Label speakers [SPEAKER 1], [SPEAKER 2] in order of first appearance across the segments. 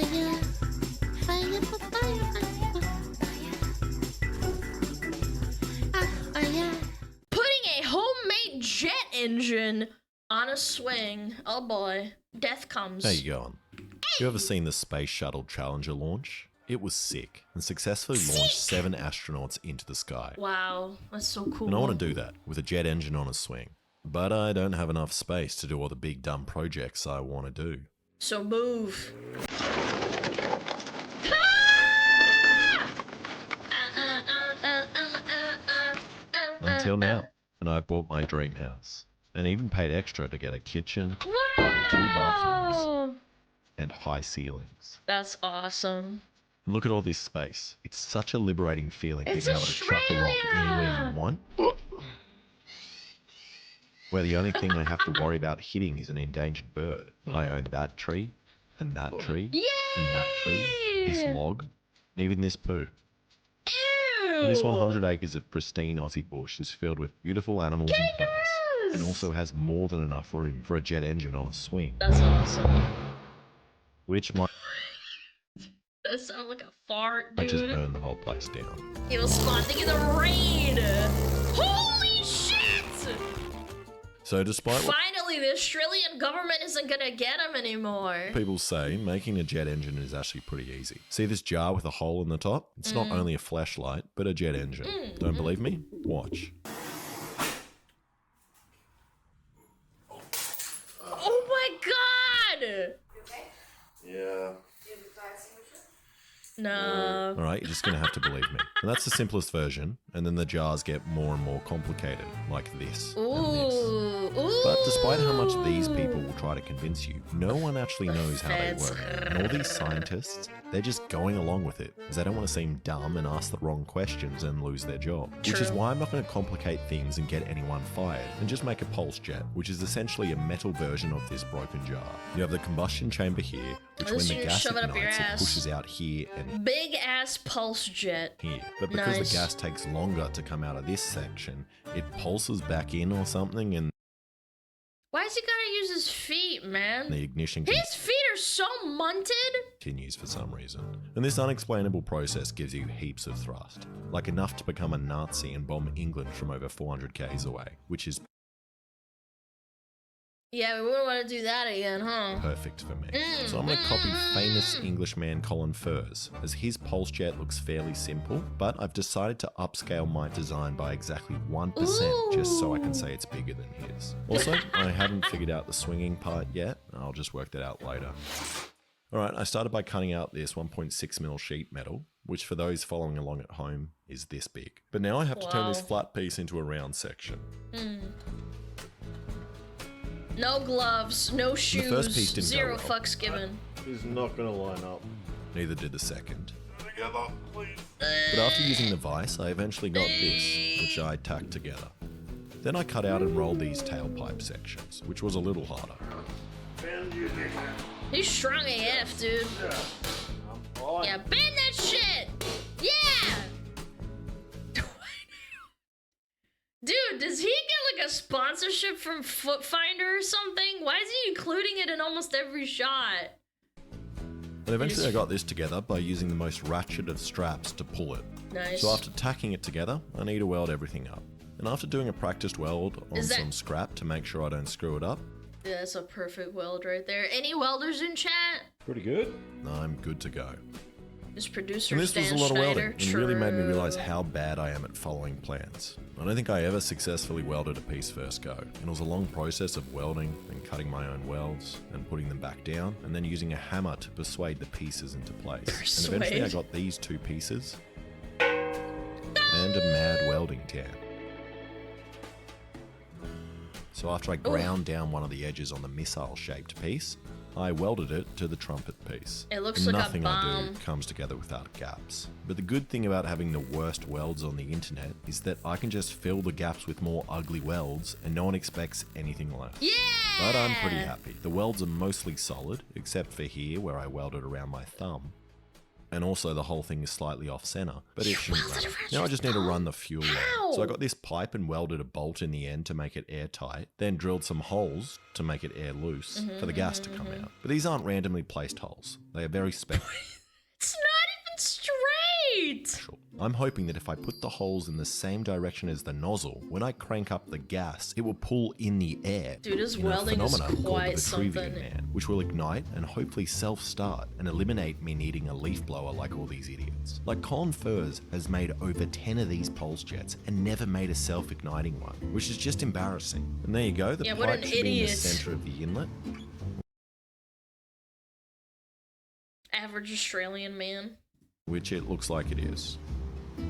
[SPEAKER 1] fire, fire, fire, fire. Putting a homemade jet engine on a swing. Oh boy, death comes.
[SPEAKER 2] How you going? You ever seen the Space Shuttle Challenger launch? It was sick and successfully launched 7 astronauts into the sky.
[SPEAKER 1] Wow, that's so cool.
[SPEAKER 2] And I want to do that with a jet engine on a swing. But I don't have enough space to do all the big dumb projects I want to do.
[SPEAKER 1] So move.
[SPEAKER 2] Until now. And I bought my dream house. And even paid extra to get a kitchen, 2 bathrooms, and high ceilings.
[SPEAKER 1] That's awesome.
[SPEAKER 2] And look at all this space. It's such a liberating feeling being
[SPEAKER 1] It's
[SPEAKER 2] able to chuck a rock anywhere you want. Where the only thing I have to worry about hitting is an endangered bird. I own that tree, and that tree, and that tree, this log, and even this poo. And this 100 acres of pristine Aussie bush is filled with beautiful animals and plants, and also has more than enough room for a jet engine on a swing.
[SPEAKER 1] That's awesome.
[SPEAKER 2] Which might
[SPEAKER 1] That sounds like a fart, dude.
[SPEAKER 2] just burn the whole place down.
[SPEAKER 1] He was spawning in the rain. Holy shit!
[SPEAKER 2] So despite what
[SPEAKER 1] Finally, the Australian government isn't gonna get him anymore.
[SPEAKER 2] people say, making a jet engine is actually pretty easy. See this jar with a hole in the top? It's not only a flashlight, but a jet engine. Don't believe me? Watch.
[SPEAKER 1] Oh my god!
[SPEAKER 2] Yeah.
[SPEAKER 1] No.
[SPEAKER 2] Alright, you're just gonna have to believe me. And that's the simplest version, and then the jars get more and more complicated, like this and this.
[SPEAKER 1] Ooh.
[SPEAKER 2] But despite how much these people will try to convince you, no one actually knows how they work. And all these scientists, they're just going along with it, because they don't want to seem dumb and ask the wrong questions and lose their job. Which is why I'm not going to complicate things and get anyone fired, and just make a pulse jet, which is essentially a metal version of this broken jar. You have the combustion chamber here, which when the gas ignites, it pushes out here and
[SPEAKER 1] Big ass pulse jet.
[SPEAKER 2] here. But because
[SPEAKER 1] Nice.
[SPEAKER 2] the gas takes longer to come out of this section, it pulses back in or something, and
[SPEAKER 1] Why's he gotta use his feet, man?
[SPEAKER 2] the ignition
[SPEAKER 1] His feet are so munted.
[SPEAKER 2] continues for some reason. And this unexplainable process gives you heaps of thrust, like enough to become a Nazi and bomb England from over 400 k's away, which is
[SPEAKER 1] Yeah, we wouldn't want to do that again, huh?
[SPEAKER 2] perfect for me. So I'm going to copy famous Englishman Colin Furze, as his pulse jet looks fairly simple, but I've decided to upscale my design by exactly 1% just so I can say it's bigger than his. Also, I haven't figured out the swinging part yet, I'll just work that out later. Alright, I started by cutting out this 1.6mm sheet metal, which for those following along at home is this big. But now I have to turn this flat piece into a round section.
[SPEAKER 1] No gloves, no shoes,
[SPEAKER 2] The first piece didn't go
[SPEAKER 1] zero
[SPEAKER 2] well.
[SPEAKER 1] fucks given.
[SPEAKER 2] Is not going to line up. Neither did the second. But after using the vise, I eventually got this, which I tacked together. Then I cut out and rolled these tailpipe sections, which was a little harder.
[SPEAKER 1] He's strong AF, dude. Yeah, bend that shit! Yeah! Dude, does he get like a sponsorship from Foot Finder or something? Why is he including it in almost every shot?
[SPEAKER 2] And eventually I got this together by using the most ratchet of straps to pull it.
[SPEAKER 1] Nice.
[SPEAKER 2] So after tacking it together, I need to weld everything up. And after doing a practiced weld on some scrap to make sure I don't screw it up.
[SPEAKER 1] Yeah, that's a perfect weld right there. Any welders in chat?
[SPEAKER 2] Pretty good. I'm good to go.
[SPEAKER 1] This producer
[SPEAKER 2] And this was a lot of welding, and
[SPEAKER 1] Schneider,
[SPEAKER 2] really made me realize how bad I am at following plans. I don't think I ever successfully welded a piece first go, and it was a long process of welding and cutting my own welds and putting them back down, and then using a hammer to persuade the pieces into place. And eventually I got these 2 pieces and a mad welding tan. So after I ground down one of the edges on the missile-shaped piece, I welded it to the trumpet piece.
[SPEAKER 1] It looks
[SPEAKER 2] and
[SPEAKER 1] like a
[SPEAKER 2] nothing
[SPEAKER 1] bomb.
[SPEAKER 2] I do comes together without gaps. But the good thing about having the worst welds on the internet is that I can just fill the gaps with more ugly welds and no one expects anything less.
[SPEAKER 1] Yeah!
[SPEAKER 2] But I'm pretty happy. The welds are mostly solid, except for here where I welded around my thumb. And also the whole thing is slightly off center, but it shouldn't
[SPEAKER 1] welded
[SPEAKER 2] matter.
[SPEAKER 1] around
[SPEAKER 2] Now I
[SPEAKER 1] your
[SPEAKER 2] just need to
[SPEAKER 1] thumb?
[SPEAKER 2] run the fuel line.
[SPEAKER 1] How?
[SPEAKER 2] So I got this pipe and welded a bolt in the end to make it airtight, then drilled some holes to make it air loose for the gas to come out. But these aren't randomly placed holes. They are very special.
[SPEAKER 1] It's not even straight.
[SPEAKER 2] I'm hoping that if I put the holes in the same direction as the nozzle, when I crank up the gas, it will pull in the air.
[SPEAKER 1] Dude, this
[SPEAKER 2] in a
[SPEAKER 1] welding is
[SPEAKER 2] phenomenon called the
[SPEAKER 1] quite
[SPEAKER 2] Vitruvian
[SPEAKER 1] something.
[SPEAKER 2] Man, which will ignite and hopefully self-start and eliminate me needing a leaf blower like all these idiots. Like Colin Furs has made over 10 of these pulse jets and never made a self-igniting one, which is just embarrassing. And there you go, the
[SPEAKER 1] what an
[SPEAKER 2] pipe should be in the
[SPEAKER 1] idiot.
[SPEAKER 2] center of the inlet.
[SPEAKER 1] Average Australian man.
[SPEAKER 2] Which it looks like it is.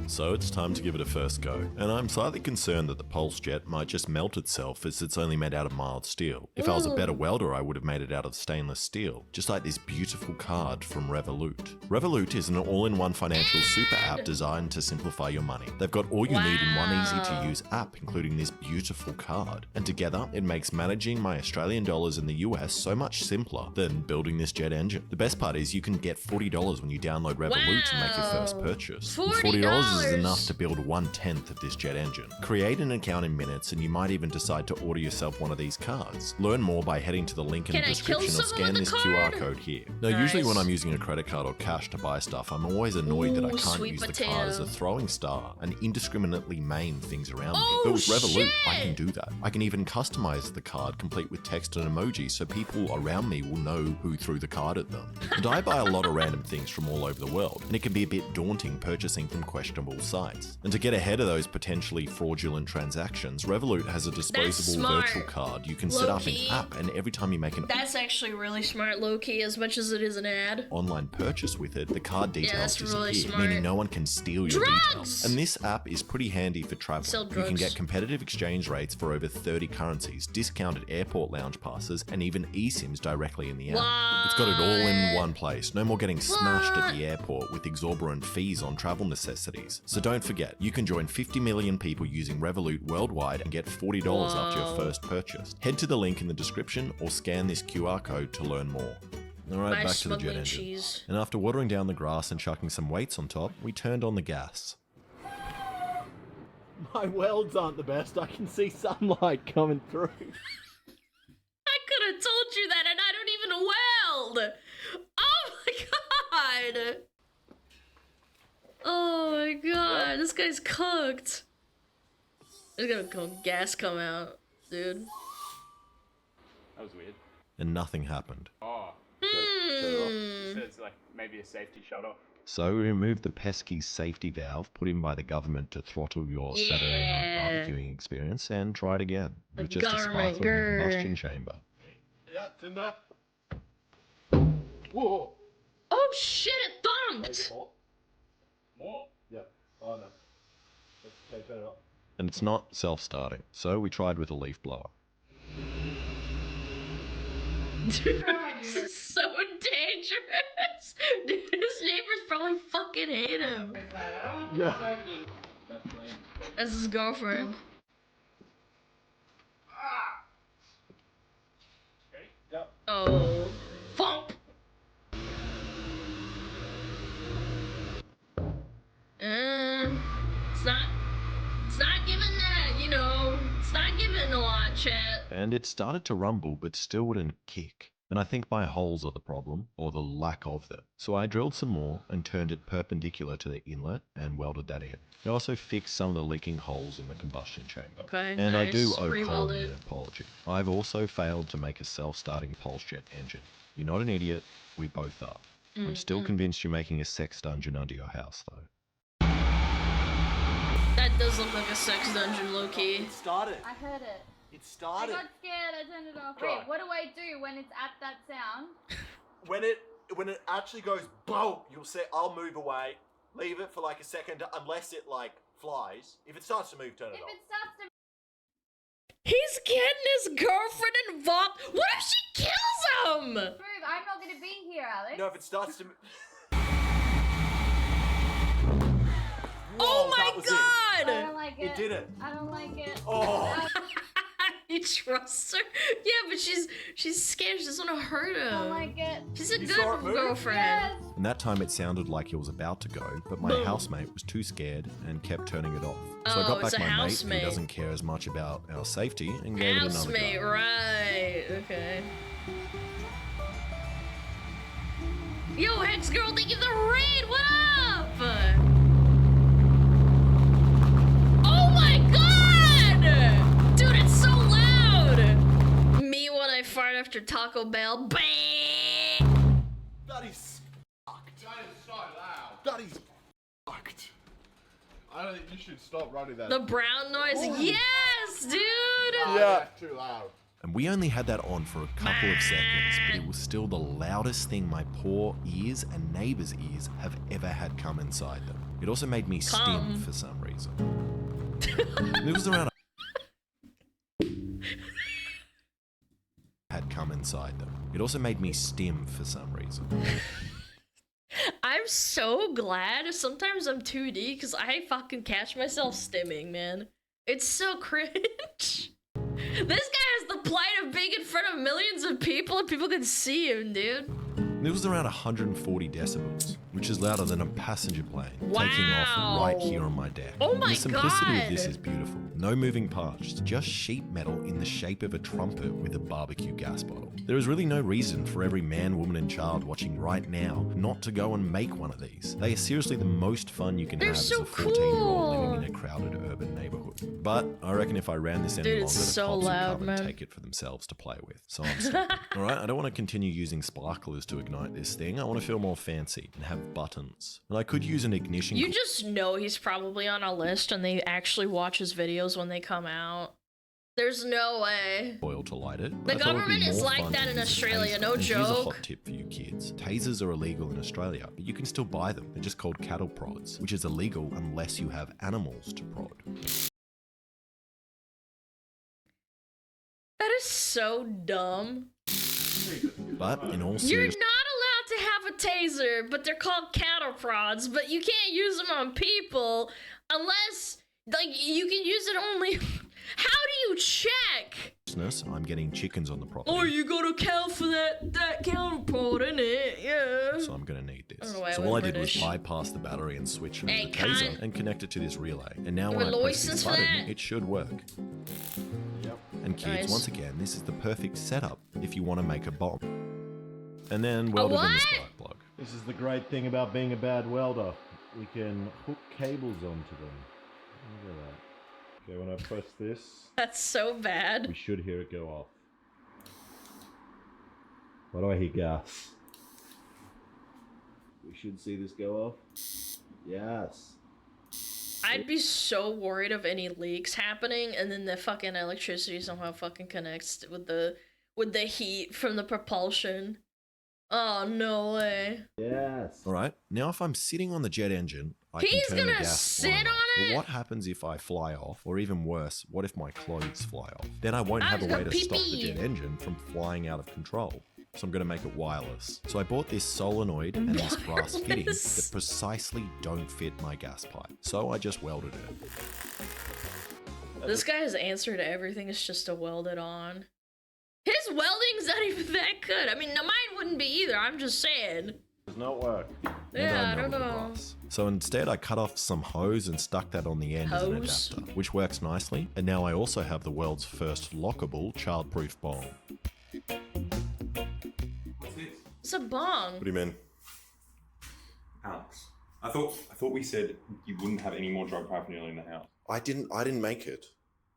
[SPEAKER 2] So it's time to give it a first go, and I'm slightly concerned that the pulse jet might just melt itself as it's only made out of mild steel. If I was a better welder, I would have made it out of stainless steel, just like this beautiful card from Revolut. Revolut is an all-in-one financial super app designed to simplify your money. They've got all you need in one easy-to-use app, including this beautiful card. And together, it makes managing my Australian dollars in the US so much simpler than building this jet engine. The best part is you can get $40 when you download Revolut and make your first purchase. And $40 is enough to build 1/10 of this jet engine. Create an account in minutes and you might even decide to order yourself one of these cards. Learn more by heading to the link in the description or scan this QR code here. Now usually when I'm using a credit card or cash to buy stuff, I'm always annoyed that I can't use the card as a throwing star and indiscriminately maim things around me. But with Revolut, I can do that. I can even customize the card complete with text and emojis so people around me will know who threw the card at them. And I buy a lot of random things from all over the world, and it can be a bit daunting purchasing from questionable sites. And to get ahead of those potentially fraudulent transactions, Revolut has a disposable virtual card you can set up in app, and every time you make an
[SPEAKER 1] That's actually really smart, low-key, as much as it is an ad.
[SPEAKER 2] online purchase with it, the card details
[SPEAKER 1] that's really
[SPEAKER 2] disappear,
[SPEAKER 1] smart.
[SPEAKER 2] meaning no one can steal your
[SPEAKER 1] Drugs!
[SPEAKER 2] details. And this app is pretty handy for travel.
[SPEAKER 1] Sell
[SPEAKER 2] You can
[SPEAKER 1] drugs.
[SPEAKER 2] get competitive exchange rates for over 30 currencies, discounted airport lounge passes, and even eSIMs directly in the app. It's got it all in one place. No more getting smashed at the airport with exorbitant fees on travel necessities. So don't forget, you can join 50 million people using Revolut worldwide and get $40 after your first purchase. Head to the link in the description or scan this QR code to learn more. Alright, back to the jet engine.
[SPEAKER 1] Cheese.
[SPEAKER 2] And after watering down the grass and chucking some weights on top, we turned on the gas.
[SPEAKER 3] My welds aren't the best. I can see sunlight coming through.
[SPEAKER 1] I could have told you that, and I don't even weld. Oh my god. Oh my god, this guy's cooked. There's gonna gas come out, dude.
[SPEAKER 3] That was weird.
[SPEAKER 2] And nothing happened.
[SPEAKER 3] Oh. So it's like maybe a safety shut off.
[SPEAKER 2] So we removed the pesky safety valve put in by the government to throttle your Saturday night barbecuing experience and tried again. With just a sparkling combustion chamber.
[SPEAKER 3] Yeah, it's in there. Whoa.
[SPEAKER 1] Oh shit, it thumped!
[SPEAKER 3] More? Yeah. Oh no. Okay, turn it up.
[SPEAKER 2] And it's not self-starting, so we tried with a leaf blower.
[SPEAKER 1] Dude, this is so dangerous. Dude, his neighbors probably fucking hate him.
[SPEAKER 3] Yeah.
[SPEAKER 1] That's his girlfriend.
[SPEAKER 3] Okay. Yep.
[SPEAKER 1] Oh, fump. It's not giving that, you know, it's not giving a lot, chat.
[SPEAKER 2] And it started to rumble, but still wouldn't kick. And I think my holes are the problem, or the lack of them. So I drilled some more and turned it perpendicular to the inlet and welded that in. I also fixed some of the leaking holes in the combustion chamber.
[SPEAKER 1] Okay,
[SPEAKER 2] And I do
[SPEAKER 1] nice.
[SPEAKER 2] owe Colin
[SPEAKER 1] Rewelded.
[SPEAKER 2] an apology. I've also failed to make a self-starting pulse jet engine. You're not an idiot, we both are. I'm still convinced you're making a sex dungeon under your house, though.
[SPEAKER 1] That does look like a sex dungeon, low-key.
[SPEAKER 4] It started.
[SPEAKER 5] I heard it.
[SPEAKER 4] It
[SPEAKER 5] I
[SPEAKER 4] started.
[SPEAKER 5] got scared, I turned it off.
[SPEAKER 4] Try.
[SPEAKER 5] Wait, what do I do when it's at that sound?
[SPEAKER 4] When it actually goes boom, you'll say I'll move away. Leave it for like a second unless it like flies. If it starts to move, turn it
[SPEAKER 5] If
[SPEAKER 4] off.
[SPEAKER 5] it starts to
[SPEAKER 1] He's getting his girlfriend involved. What if she kills him?
[SPEAKER 5] move, I'm not gonna be here, Alex.
[SPEAKER 4] No, if it starts to move.
[SPEAKER 1] Oh my
[SPEAKER 5] I
[SPEAKER 1] god!
[SPEAKER 5] don't like it.
[SPEAKER 4] It did it.
[SPEAKER 5] I don't like it.
[SPEAKER 4] Oh.
[SPEAKER 1] He trusts her. Yeah, but she's scared. She doesn't want to hurt him.
[SPEAKER 5] I like it.
[SPEAKER 1] She's a
[SPEAKER 4] You saw it
[SPEAKER 1] good
[SPEAKER 4] move?
[SPEAKER 1] girlfriend.
[SPEAKER 5] Yes.
[SPEAKER 2] And that time it sounded like he was about to go, but my
[SPEAKER 1] Boom.
[SPEAKER 2] housemate was too scared and kept turning it off. So I
[SPEAKER 1] Oh,
[SPEAKER 2] got
[SPEAKER 1] it's
[SPEAKER 2] back
[SPEAKER 1] a
[SPEAKER 2] my mate
[SPEAKER 1] housemate.
[SPEAKER 2] who doesn't care as much about our safety and gave it another
[SPEAKER 1] Housemate,
[SPEAKER 2] go.
[SPEAKER 1] right? Okay. Yo, Hex Girl, thank you for the raid. What up? Oh my god! Dude, it's so loud! Me when I fart after Taco Bell. Bang!
[SPEAKER 4] That is fucked.
[SPEAKER 3] That is so loud.
[SPEAKER 4] That is fucked.
[SPEAKER 3] I don't think you should stop running that.
[SPEAKER 1] The brown noise. Yes, dude!
[SPEAKER 4] Yeah.
[SPEAKER 3] That's too loud.
[SPEAKER 2] And we only had that on for a couple of seconds, but it was still the loudest thing my poor ears and neighbors' ears have ever had come inside them. It also made me stim
[SPEAKER 1] Come.
[SPEAKER 2] for some reason. It was around had come inside them. It also made me stim for some reason.
[SPEAKER 1] I'm so glad sometimes I'm 2D because I fucking catch myself stimming, man. It's so cringe. This guy has the plight of being in front of millions of people and people can see him, dude.
[SPEAKER 2] It was around 140 decibels, which is louder than a passenger plane taking
[SPEAKER 1] Wow.
[SPEAKER 2] off right here on my deck.
[SPEAKER 1] Oh my
[SPEAKER 2] The simplicity
[SPEAKER 1] God.
[SPEAKER 2] of this is beautiful. No moving parts, just sheet metal in the shape of a trumpet with a barbecue gas bottle. There is really no reason for every man, woman, and child watching right now not to go and make one of these. They are seriously the most fun you can
[SPEAKER 1] They're
[SPEAKER 2] have
[SPEAKER 1] so
[SPEAKER 2] as a 14-year-old
[SPEAKER 1] cool.
[SPEAKER 2] living in a crowded urban neighborhood. But I reckon if I ran this any
[SPEAKER 1] Dude,
[SPEAKER 2] longer,
[SPEAKER 1] it's
[SPEAKER 2] the
[SPEAKER 1] so
[SPEAKER 2] cops
[SPEAKER 1] loud,
[SPEAKER 2] would come
[SPEAKER 1] man.
[SPEAKER 2] and take it for themselves to play with. So I'm stopping. All right, I don't want to continue using sparklers to ignite this thing. I want to feel more fancy and have buttons. And I could use an ignition.
[SPEAKER 1] You just know he's probably on a list and they actually watch his videos when they come out. There's no way.
[SPEAKER 2] Oil to light it.
[SPEAKER 1] The
[SPEAKER 2] I thought it would be
[SPEAKER 1] government is
[SPEAKER 2] more
[SPEAKER 1] like
[SPEAKER 2] fun
[SPEAKER 1] that
[SPEAKER 2] to
[SPEAKER 1] in
[SPEAKER 2] use a
[SPEAKER 1] Australia,
[SPEAKER 2] taser.
[SPEAKER 1] no
[SPEAKER 2] And Here's a
[SPEAKER 1] joke.
[SPEAKER 2] hot tip for you kids. Tasers are illegal in Australia, but you can still buy them. They're just called cattle prods, which is illegal unless you have animals to prod.
[SPEAKER 1] That is so dumb.
[SPEAKER 2] But in all
[SPEAKER 1] You're
[SPEAKER 2] seriousness,
[SPEAKER 1] not allowed to have a taser, but they're called cattle prods, but you can't use them on people unless, like, you can use it only... How do you check?
[SPEAKER 2] I'm getting chickens on the property.
[SPEAKER 1] Oh, you gotta count for that cattle prod, innit? Yeah.
[SPEAKER 2] So I'm gonna need
[SPEAKER 1] I
[SPEAKER 2] this.
[SPEAKER 1] don't know why I
[SPEAKER 2] So
[SPEAKER 1] went
[SPEAKER 2] all I did
[SPEAKER 1] British.
[SPEAKER 2] was bypass the battery and switch it
[SPEAKER 1] Hey,
[SPEAKER 2] to the taser
[SPEAKER 1] cunt.
[SPEAKER 2] and connect it to this relay. And now
[SPEAKER 1] You
[SPEAKER 2] when
[SPEAKER 1] have
[SPEAKER 2] I
[SPEAKER 1] a
[SPEAKER 2] press this
[SPEAKER 1] license for
[SPEAKER 2] button,
[SPEAKER 1] that?
[SPEAKER 2] it should work.
[SPEAKER 3] Yep.
[SPEAKER 2] And kids,
[SPEAKER 1] Nice.
[SPEAKER 2] once again, this is the perfect setup if you want to make a bomb. And then weld it in the
[SPEAKER 1] what?
[SPEAKER 2] spark plug.
[SPEAKER 6] This is the great thing about being a bad welder. We can hook cables onto them. Look at that. Okay, when I press this,
[SPEAKER 1] That's so bad.
[SPEAKER 6] we should hear it go off. Why do I hear gas? We should see this go off. Yes.
[SPEAKER 1] I'd be so worried of any leaks happening, and then the fucking electricity somehow fucking connects with the heat from the propulsion. Oh, no way.
[SPEAKER 6] Yes.
[SPEAKER 2] All right, now if I'm sitting on the jet engine, I
[SPEAKER 1] He's
[SPEAKER 2] can turn the
[SPEAKER 1] gonna
[SPEAKER 2] gas
[SPEAKER 1] sit
[SPEAKER 2] and off.
[SPEAKER 1] on it?
[SPEAKER 2] But what happens if I fly off, or even worse, what if my clothes fly off? Then I won't have a
[SPEAKER 1] I've
[SPEAKER 2] way
[SPEAKER 1] got
[SPEAKER 2] to stop the
[SPEAKER 1] pee-pee.
[SPEAKER 2] jet engine from flying out of control. So I'm going to make it wireless. So I bought this solenoid and this brass fitting
[SPEAKER 1] Wireless.
[SPEAKER 2] that precisely don't fit my gas pipe. So I just welded it.
[SPEAKER 1] This guy's answer to everything is just to weld it on. His welding's not even that good. I mean, no, mine wouldn't be either. I'm just saying.
[SPEAKER 6] Does not work.
[SPEAKER 2] Never
[SPEAKER 1] Yeah, I don't
[SPEAKER 2] melted the
[SPEAKER 1] know.
[SPEAKER 2] brass. So instead I cut off some hose and stuck that on the end as an
[SPEAKER 1] Hose?
[SPEAKER 2] adapter, which works nicely. And now I also have the world's first lockable childproof bomb.
[SPEAKER 7] What's this?
[SPEAKER 1] It's a bong.
[SPEAKER 2] What do you mean?
[SPEAKER 7] Alex. I thought we said you wouldn't have any more drug paraphernalia in the house.
[SPEAKER 2] I didn't make it.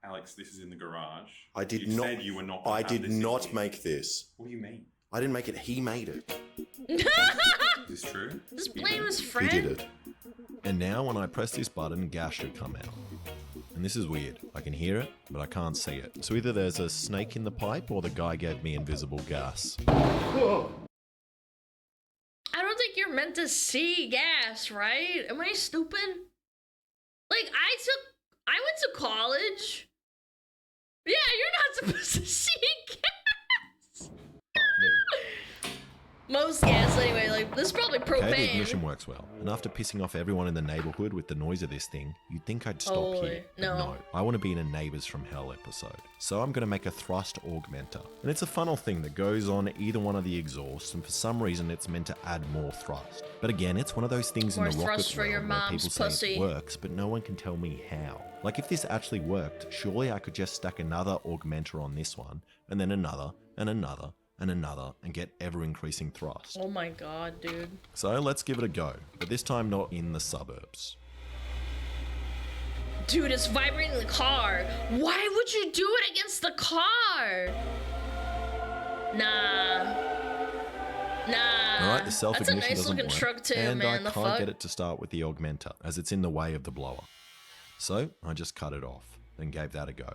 [SPEAKER 7] Alex, this is in the garage.
[SPEAKER 2] I did
[SPEAKER 7] you
[SPEAKER 2] not.
[SPEAKER 7] Said you were not. gonna
[SPEAKER 2] I
[SPEAKER 7] have
[SPEAKER 2] did
[SPEAKER 7] this in
[SPEAKER 2] not
[SPEAKER 7] here.
[SPEAKER 2] make this.
[SPEAKER 7] What do you mean?
[SPEAKER 2] I didn't make it. He made it.
[SPEAKER 7] Is this true?
[SPEAKER 1] Just
[SPEAKER 7] You
[SPEAKER 1] blame
[SPEAKER 7] did?
[SPEAKER 1] his
[SPEAKER 2] He
[SPEAKER 1] friend.
[SPEAKER 2] did it. And now when I press this button, gas should come out. And this is weird. I can hear it, but I can't see it. So either there's a snake in the pipe or the guy gave me invisible gas.
[SPEAKER 1] I don't think you're meant to see gas, right? Am I stupid? Like, I went to college. Yeah, you're not supposed to see gas. Most gas anyway, like, this is probably propane.
[SPEAKER 2] Okay, the ignition works well. And after pissing off everyone in the neighborhood with the noise of this thing, you'd think I'd stop
[SPEAKER 1] Holy,
[SPEAKER 2] here. But
[SPEAKER 1] no.
[SPEAKER 2] no, I want to be in a Neighbors from Hell episode. So I'm going to make a thrust augmentor. And it's a funnel thing that goes on either one of the exhausts, and for some reason it's meant to add more thrust. But again, it's one of those things in
[SPEAKER 1] More
[SPEAKER 2] the
[SPEAKER 1] thrust
[SPEAKER 2] rocket
[SPEAKER 1] for your
[SPEAKER 2] realm where
[SPEAKER 1] mom's
[SPEAKER 2] people say
[SPEAKER 1] pussy.
[SPEAKER 2] it works, but no one can tell me how. Like if this actually worked, surely I could just stack another augmentor on this one, and then another, and another, and another, and get ever-increasing thrust.
[SPEAKER 1] Oh my god, dude.
[SPEAKER 2] So let's give it a go, but this time not in the suburbs.
[SPEAKER 1] Dude, it's vibrating the car. Why would you do it against the car? Nah.
[SPEAKER 2] Alright, the self-ignition
[SPEAKER 1] That's a nice
[SPEAKER 2] doesn't
[SPEAKER 1] looking
[SPEAKER 2] work,
[SPEAKER 1] truck too,
[SPEAKER 2] and
[SPEAKER 1] man.
[SPEAKER 2] I
[SPEAKER 1] The
[SPEAKER 2] can't
[SPEAKER 1] fuck?
[SPEAKER 2] get it to start with the augmentor, as it's in the way of the blower. So I just cut it off, then gave that a go,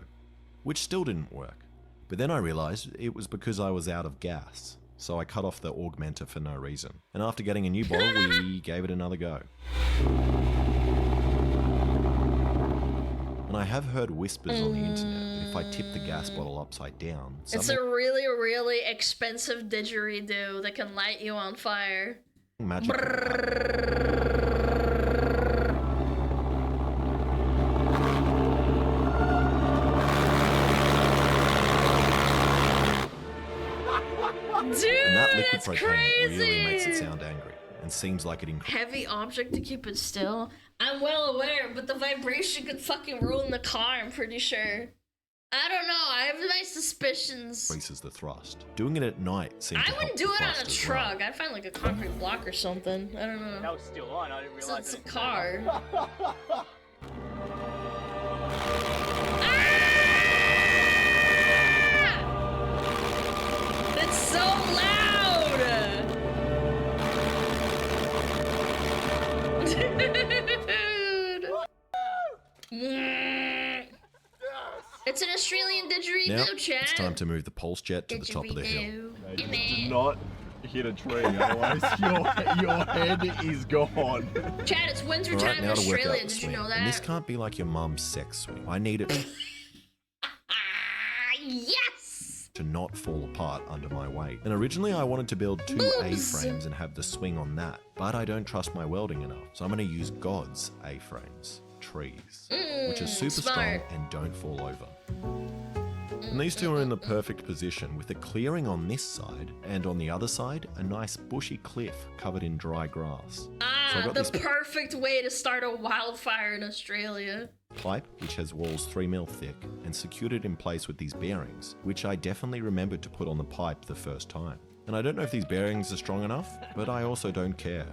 [SPEAKER 2] which still didn't work. But then I realized it was because I was out of gas, so I cut off the augmentor for no reason. And after getting a new bottle, we gave it another go. And I have heard whispers on the internet that if I tip the gas bottle upside down,
[SPEAKER 1] It's a really, really expensive didgeridoo that can light you on fire.
[SPEAKER 2] magic will happen.
[SPEAKER 1] Dude,
[SPEAKER 2] And that liquid
[SPEAKER 1] that's
[SPEAKER 2] propane
[SPEAKER 1] crazy.
[SPEAKER 2] really makes it sound angry, and seems like it increases.
[SPEAKER 1] Heavy object to keep it still. I'm well aware, but the vibration could fucking ruin the car, I'm pretty sure. I don't know, I have my suspicions.
[SPEAKER 2] Increases the thrust. Doing it at night seems to
[SPEAKER 1] I
[SPEAKER 2] help
[SPEAKER 1] wouldn't
[SPEAKER 2] the
[SPEAKER 1] do it on
[SPEAKER 2] thrust
[SPEAKER 1] a
[SPEAKER 2] as
[SPEAKER 1] truck. I'd find like a concrete block or something. I don't know.
[SPEAKER 8] That was still on. I didn't realize
[SPEAKER 1] It's a
[SPEAKER 8] it.
[SPEAKER 1] car. Ah! It's so loud! Dude. It's an Australian didgeridoo,
[SPEAKER 2] Now,
[SPEAKER 1] Chad.
[SPEAKER 2] it's time to move the pulse jet to the top of the hill.
[SPEAKER 3] Do not hit a tree, otherwise your head is gone.
[SPEAKER 1] Chad, it's winter
[SPEAKER 2] Alright,
[SPEAKER 1] time in
[SPEAKER 2] now to work
[SPEAKER 1] Australia.
[SPEAKER 2] out the
[SPEAKER 1] Did you
[SPEAKER 2] swing.
[SPEAKER 1] know
[SPEAKER 2] And this
[SPEAKER 1] that?
[SPEAKER 2] can't be like your mum's sex swing. I need it
[SPEAKER 1] Yes!
[SPEAKER 2] to not fall apart under my weight. And originally I wanted to build two
[SPEAKER 1] Boobs.
[SPEAKER 2] A-frames and have the swing on that, but I don't trust my welding enough. So I'm going to use God's A-frames, trees, which are super
[SPEAKER 1] smart.
[SPEAKER 2] strong and don't fall over. And these two are in the perfect position, with a clearing on this side, and on the other side, a nice bushy cliff covered in dry grass. So I
[SPEAKER 1] Ah,
[SPEAKER 2] got
[SPEAKER 1] the
[SPEAKER 2] this
[SPEAKER 1] perfect way to start a wildfire in Australia.
[SPEAKER 2] pipe, which has walls 3 mil thick, and secured it in place with these bearings, which I definitely remembered to put on the pipe the first time. And I don't know if these bearings are strong enough, but I also don't care.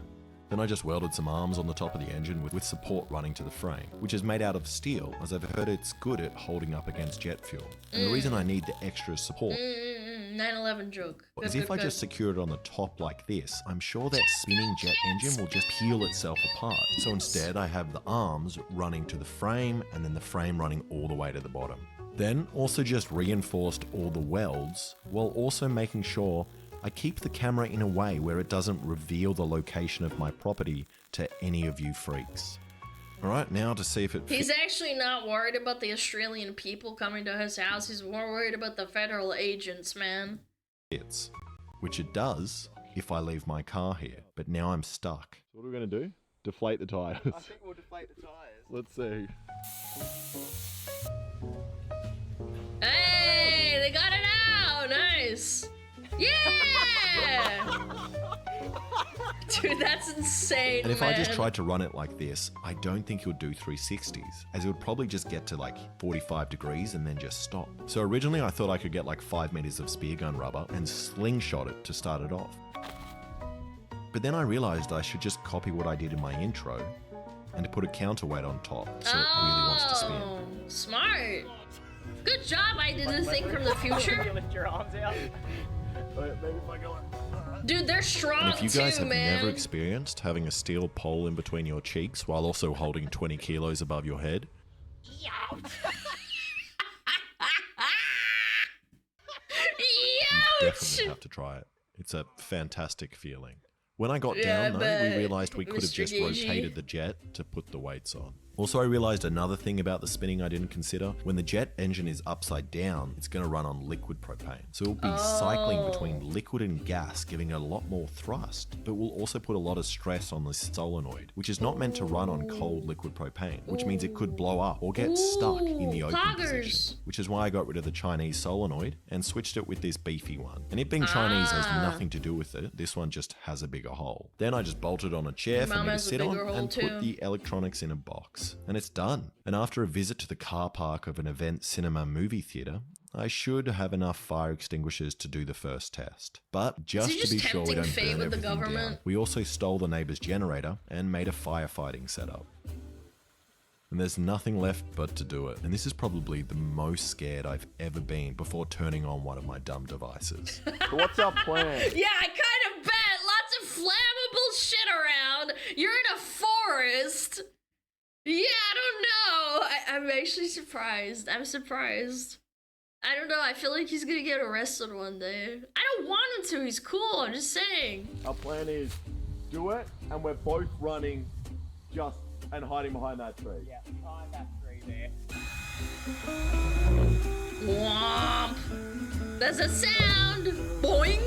[SPEAKER 2] Then I just welded some arms on the top of the engine with support running to the frame, which is made out of steel, as I've heard it's good at holding up against jet fuel. And the reason I need the extra support
[SPEAKER 1] 9/11 joke. Good,
[SPEAKER 2] is if
[SPEAKER 1] good,
[SPEAKER 2] I just secure it on the top like this, I'm sure that spinning jet engine will just peel itself apart. So instead I have the arms running to the frame, and then the frame running all the way to the bottom. Then also just reinforced all the welds, while also making sure I keep the camera in a way where it doesn't reveal the location of my property to any of you freaks. Alright, now to see if it
[SPEAKER 1] He's actually not worried about the Australian people coming to his house. He's more worried about the federal agents, man.
[SPEAKER 2] fits. Which it does if I leave my car here, but now I'm stuck.
[SPEAKER 3] So what are we going to do? Deflate the tyres.
[SPEAKER 8] I think we'll deflate the tires.
[SPEAKER 3] Let's see.
[SPEAKER 1] Hey, they got it out! Nice! Yeah! Dude, that's insane,
[SPEAKER 2] And if
[SPEAKER 1] man.
[SPEAKER 2] I just tried to run it like this, I don't think it would do 360s, as it would probably just get to like 45 degrees and then just stop. So originally I thought I could get like 5 meters of spear gun rubber and slingshot it to start it off. But then I realized I should just copy what I did in my intro and put a counterweight on top so it really wants to spin.
[SPEAKER 1] Oh, smart. Good job, I didn't think from the future.
[SPEAKER 8] You lift your arms out.
[SPEAKER 3] Maybe if I go
[SPEAKER 1] Dude, they're strong
[SPEAKER 2] And if you guys
[SPEAKER 1] too,
[SPEAKER 2] have
[SPEAKER 1] man.
[SPEAKER 2] never experienced having a steel pole in between your cheeks while also holding 20 kilos above your head, you definitely have to try it. It's a fantastic feeling. When I got
[SPEAKER 1] Yeah,
[SPEAKER 2] down though,
[SPEAKER 1] but
[SPEAKER 2] we realized we could have
[SPEAKER 1] Mr.
[SPEAKER 2] just
[SPEAKER 1] Gagey.
[SPEAKER 2] rotated the jet to put the weights on. Also, I realized another thing about the spinning I didn't consider. When the jet engine is upside down, it's going to run on liquid propane. So it'll be cycling between liquid and gas, giving it a lot more thrust, but will also put a lot of stress on the solenoid, which is not meant to run on cold liquid propane, which means it could blow up or get stuck in the open position, which is why I got rid of the Chinese solenoid and switched it with this beefy one. And it being Chinese has nothing to do with it. This one just has a bigger hole. Then I just bolted on a chair for me to sit on and put the electronics in a box. And it's done. And after a visit to the car park of an event cinema movie theater, I should have enough fire extinguishers to do the first test. But just to be sure we don't burn everything down, we also stole the neighbor's generator and made a firefighting setup. And there's nothing left but to do it. And this is probably the most scared I've ever been before turning on one of my dumb devices.
[SPEAKER 3] So what's our plan?
[SPEAKER 1] Yeah, I kind of bet. Lots of flammable shit around. You're in a forest. Yeah, I don't know. I'm actually surprised. I'm surprised. I don't know. I feel like he's gonna get arrested one day. I don't want him to. He's cool. I'm just saying.
[SPEAKER 3] Our plan is do it, and we're both running just and hiding behind that tree.
[SPEAKER 8] Yeah, behind that tree there.
[SPEAKER 1] Womp. There's a sound. Boing.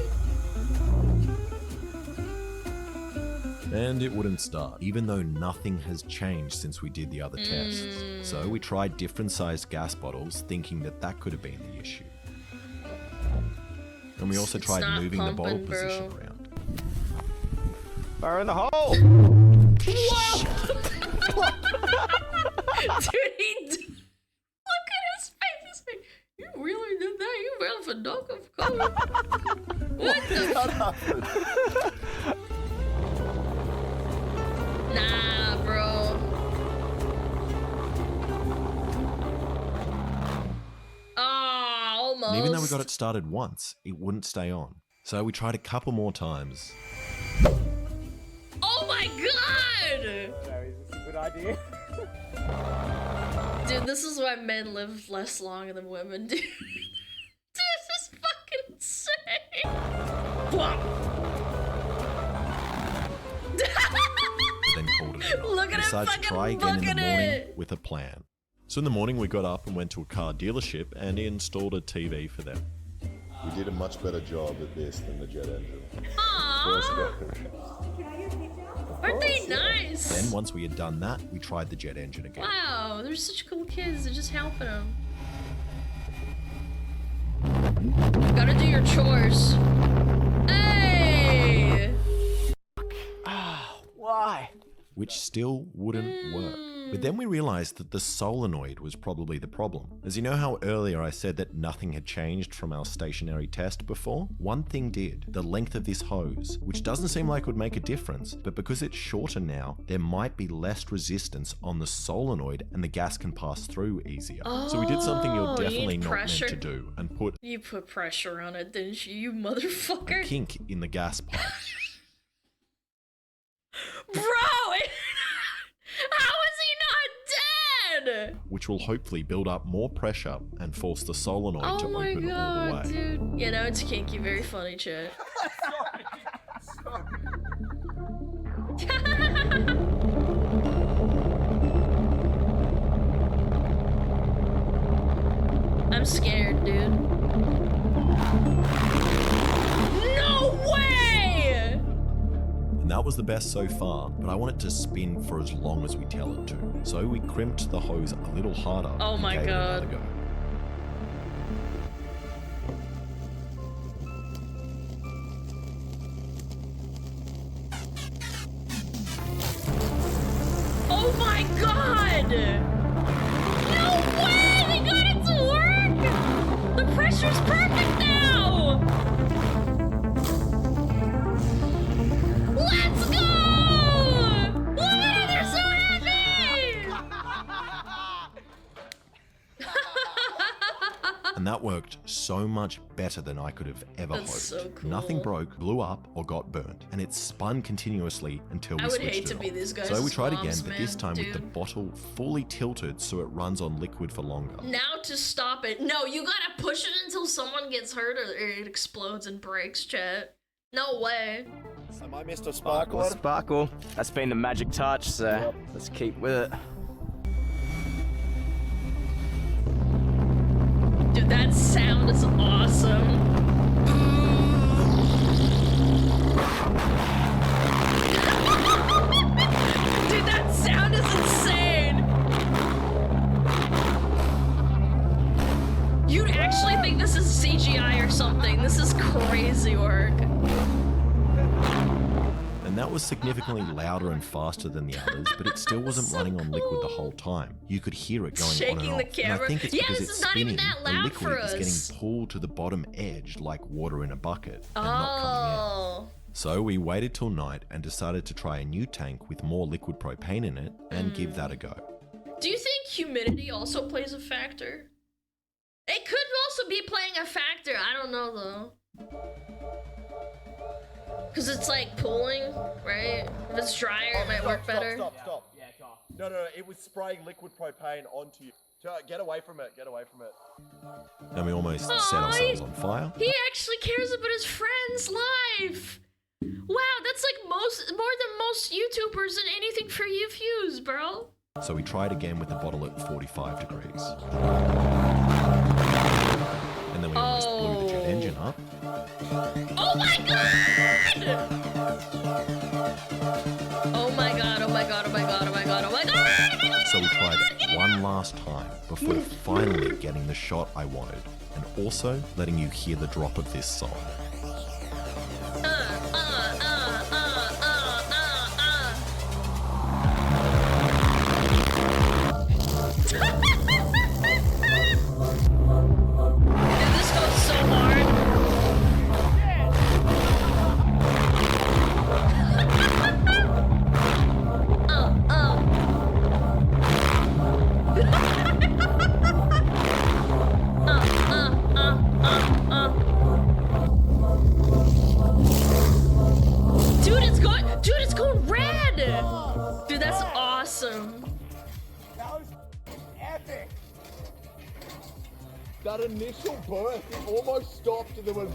[SPEAKER 2] And it wouldn't start, even though nothing has changed since we did the other tests. So we tried different sized gas bottles, thinking that that could have been the issue. And we also tried moving the bottle position around.
[SPEAKER 3] Fire in the hole!
[SPEAKER 1] Whoa! Dude, look at his face. He's like, you really did that? You ran for dog of color. What the? Nah, bro. Almost.
[SPEAKER 2] And even though we got it started once, it wouldn't stay on. So we tried a couple more times.
[SPEAKER 1] Oh my god!
[SPEAKER 8] So is this a good idea?
[SPEAKER 1] Dude, this is why men live less long than women do. Dude, this is fucking insane.
[SPEAKER 2] Then called it a night.
[SPEAKER 1] Look at
[SPEAKER 2] We
[SPEAKER 1] him
[SPEAKER 2] decided to
[SPEAKER 1] fucking
[SPEAKER 2] try again in the
[SPEAKER 1] look at
[SPEAKER 2] morning
[SPEAKER 1] it.
[SPEAKER 2] with a plan. So in the morning we got up and went to a car dealership and installed a TV for them.
[SPEAKER 6] We did a much better job at this than the jet engine.
[SPEAKER 1] Aww. Aren't they nice?
[SPEAKER 2] Then once we had done that, we tried the jet engine again.
[SPEAKER 1] Wow, they're such cool kids. They're just helping them. Gotta do your chores. Hey!
[SPEAKER 8] Why?
[SPEAKER 2] Which still wouldn't work. But then we realized that the solenoid was probably the problem. As you know how earlier I said that nothing had changed from our stationary test before? One thing did, the length of this hose, which doesn't seem like it would make a difference, but because it's shorter now, there might be less resistance on the solenoid and the gas can pass through easier. So we did something you're definitely not meant to do and put
[SPEAKER 1] You put pressure on it, didn't you, you motherfucker?
[SPEAKER 2] a kink in the gas pipe.
[SPEAKER 1] Bro! How is he not dead?
[SPEAKER 2] Which will hopefully build up more pressure and force the solenoid to
[SPEAKER 1] Oh my
[SPEAKER 2] open all the
[SPEAKER 1] god,
[SPEAKER 2] way.
[SPEAKER 1] dude. You know, it's kinky, very funny, chat. I'm scared, dude. No way!
[SPEAKER 2] And that was the best so far, but I want it to spin for as long as we tell it to. So we crimped the hose a little harder.
[SPEAKER 1] Oh
[SPEAKER 2] and
[SPEAKER 1] my
[SPEAKER 2] gave it
[SPEAKER 1] God.
[SPEAKER 2] another go.
[SPEAKER 1] Oh my god! No way! They got it to work! The pressure's perfect now! Let's go! Look at it, they're so happy!
[SPEAKER 2] And that worked so much better than I could have ever
[SPEAKER 1] That's
[SPEAKER 2] hoped.
[SPEAKER 1] so cool.
[SPEAKER 2] Nothing broke, blew up, or got burnt. And it spun continuously until we
[SPEAKER 1] I would
[SPEAKER 2] switched
[SPEAKER 1] hate
[SPEAKER 2] it
[SPEAKER 1] to be
[SPEAKER 2] on.
[SPEAKER 1] these guys'
[SPEAKER 2] So we tried
[SPEAKER 1] moms,
[SPEAKER 2] again, but this
[SPEAKER 1] man,
[SPEAKER 2] time with the
[SPEAKER 1] dude.
[SPEAKER 2] bottle fully tilted so it runs on liquid for longer.
[SPEAKER 1] Now to stop it. No, you gotta push it until someone gets hurt or it explodes and breaks, chat. No way.
[SPEAKER 3] Am I Mr. Sparkler?
[SPEAKER 8] Sparkle. That's been the magic touch, so let's keep with it.
[SPEAKER 2] significantly louder and faster than the others, but it still wasn't running on liquid the whole time. You could hear it going
[SPEAKER 1] Shaking
[SPEAKER 2] on and
[SPEAKER 1] the
[SPEAKER 2] off.
[SPEAKER 1] camera.
[SPEAKER 2] And I think it's
[SPEAKER 1] Yeah,
[SPEAKER 2] because
[SPEAKER 1] this
[SPEAKER 2] it's
[SPEAKER 1] is not even
[SPEAKER 2] spinning,
[SPEAKER 1] that
[SPEAKER 2] the
[SPEAKER 1] loud for
[SPEAKER 2] liquid is
[SPEAKER 1] us.
[SPEAKER 2] getting pulled to the bottom edge like water in a bucket and not coming out.
[SPEAKER 1] Oh.
[SPEAKER 2] So we waited till night and decided to try a new tank with more liquid propane in it and give that a go.
[SPEAKER 1] Do you think humidity also plays a factor? It could also be playing a factor. I don't know though. Cause it's like pooling, right? If it's drier, it might work better.
[SPEAKER 4] Stop.
[SPEAKER 8] Yeah, car.
[SPEAKER 4] No, it was spraying liquid propane onto you. Get away from it, get away from it.
[SPEAKER 2] And we almost set
[SPEAKER 1] Aw,
[SPEAKER 2] ourselves on fire.
[SPEAKER 1] He actually cares about his friend's life. Wow, that's like more than most YouTubers and anything for you views, bro.
[SPEAKER 2] So we tried again with the bottle at 45 degrees. And then we almost blew the jet engine up.
[SPEAKER 1] Oh my god! Oh my god, oh my god, oh my god, oh my god, oh my god, oh my god!
[SPEAKER 2] So we tried one last time before finally getting the shot I wanted, and also letting you hear the drop of this song.
[SPEAKER 1] Dude, this goes so hard. Dude, it's going red. Dude, that's awesome.
[SPEAKER 8] That was epic.
[SPEAKER 3] That initial burst, it almost stopped and there was...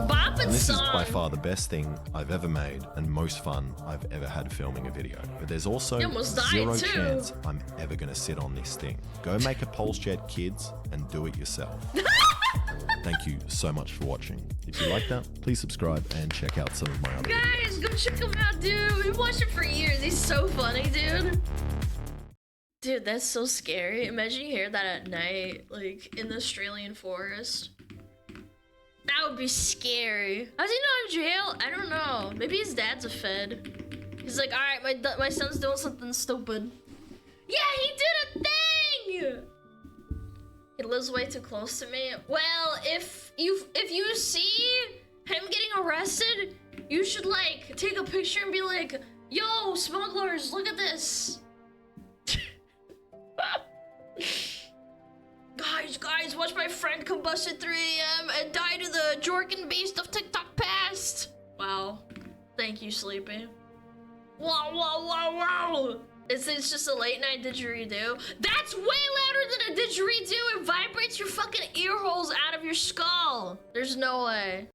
[SPEAKER 1] Bop
[SPEAKER 2] And this is
[SPEAKER 1] song.
[SPEAKER 2] by far the best thing I've ever made and most fun I've ever had filming a video. But there's also
[SPEAKER 1] You almost died,
[SPEAKER 2] zero
[SPEAKER 1] too.
[SPEAKER 2] chance I'm ever gonna sit on this thing. Go make a pulse jet, kids, and do it yourself. Thank you so much for watching. If you like that, please subscribe and check out some of my other videos.
[SPEAKER 1] Guys, go check him out, dude. We've watched it for years. He's so funny, dude. Dude, that's so scary. Imagine you hear that at night, like in the Australian forest. That would be scary. How's he not in jail? I don't know. Maybe his dad's a fed. He's like, all right, my son's doing something stupid. Yeah, he did a thing. He lives way too close to me. Well, if you see him getting arrested, you should like take a picture and be like, yo, smugglers, look at this. Guys, watch my friend combust at 3 AM and die to the Jorkin beast of TikTok past. Wow. Thank you, Sleepy. Wow. It's just a late night didgeridoo. That's way louder than a didgeridoo. It vibrates your fucking ear holes out of your skull. There's no way.